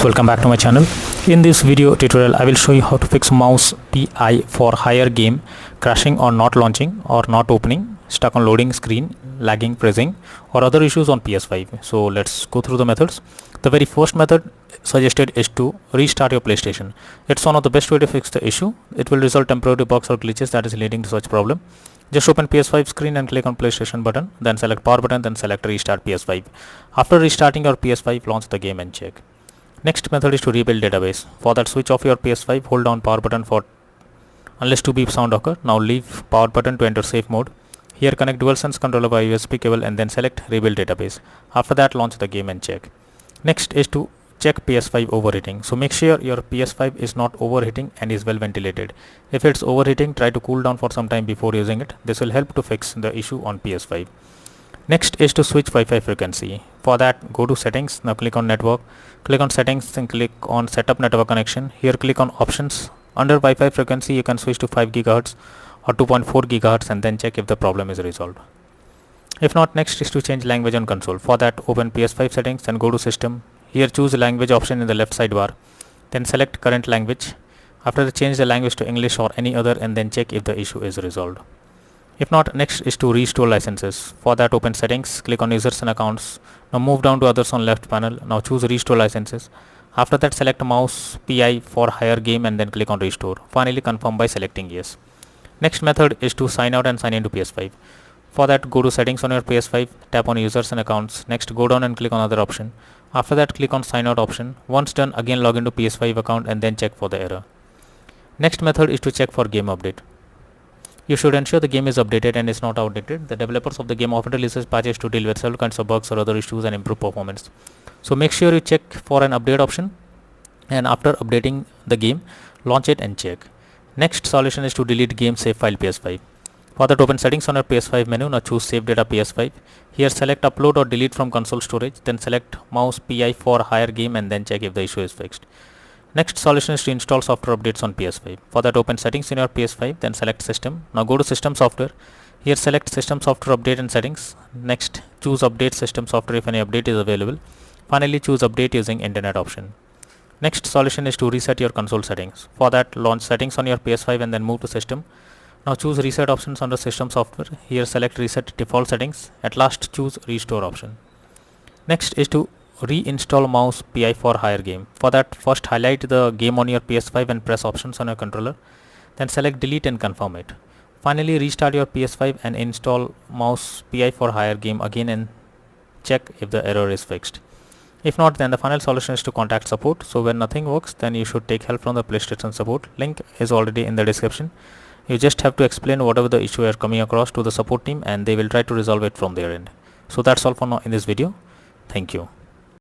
guys, welcome back to my channel. In this video tutorial I will show you how to fix mouse PI for higher game crashing or not launching or not opening, stuck on loading screen, lagging pressing or other issues on PS5. So let's go through the methods. The very first method suggested is to restart your PlayStation. It's one of the best way to fix the issue. It will resolve temporary bugs or glitches that is leading to such problem. Just open PS5 screen and click on PlayStation button, then select power button, then select restart PS5. After restarting your PS5, launch the game and check. Next method is to rebuild database. For that, switch off your PS5, hold down power button for unless 2 beep sound occur. Now leave power button to enter safe mode. Here connect DualSense controller by USB cable and then select rebuild database. After that, launch the game and check. Next is to check PS5 overheating. So make sure your PS5 is not overheating and is well ventilated. If it's overheating, try to cool down for some time before using it. This will help to fix the issue on PS5. Next is to switch Wi-Fi frequency. For that, go to settings. Now click on network, click on settings and click on setup network connection. Here click on options. Under Wi-Fi frequency you can switch to 5 GHz or 2.4 GHz and then check if the problem is resolved. If not, next is to change language on console. For that, open PS5 settings and go to system. Here choose language option in the left sidebar. Then select current language. After that, change the language to English or any other and then check if the issue is resolved. If not, next is to restore licenses. For that, open settings, click on users and accounts. Now move down to others on left panel. Now choose restore licenses. After that, select mouse PI for higher game and then click on restore. Finally, confirm by selecting yes. Next method is to sign out and sign into PS5. For that, go to settings on your PS5, tap on users and accounts. Next, go down and click on other option. After that, click on sign out option. Once done, again log into PS5 account and then check for the error. Next method is to check for game update. You should ensure the game is updated and is not outdated. The developers of the game often releases patches to deal with several kinds of bugs or other issues and improve performance. So make sure you check for an update option, and after updating the game, launch it and check. Next solution is to delete game save file PS5. For that, open settings on your PS5 menu. Now choose save data PS5. Here select upload or delete from console storage. Then select mouse PI for higher game and then check if the issue is fixed. Next solution is to install software updates on PS5. For that, open settings in your PS5, then select system. Now go to system software. Here select system software update and settings. Next, choose update system software if any update is available. Finally, choose update using internet option. Next solution is to reset your console settings. For that, launch settings on your PS5 and then move to system. Now choose reset options under system software. Here select reset default settings. At last, choose restore option. Next is to reinstall mouse PI for higher game. For that, first highlight the game on your PS5 and press options on your controller. Then select delete and confirm it. Finally, restart your PS5 and install mouse PI for higher game again and check if the error is fixed. If not, then the final solution is to contact support. So when nothing works, then you should take help from the PlayStation support. Link is already in the description. You just have to explain whatever the issue you are coming across to the support team and they will try to resolve it from their end. So that's all for now in this video. Thank you.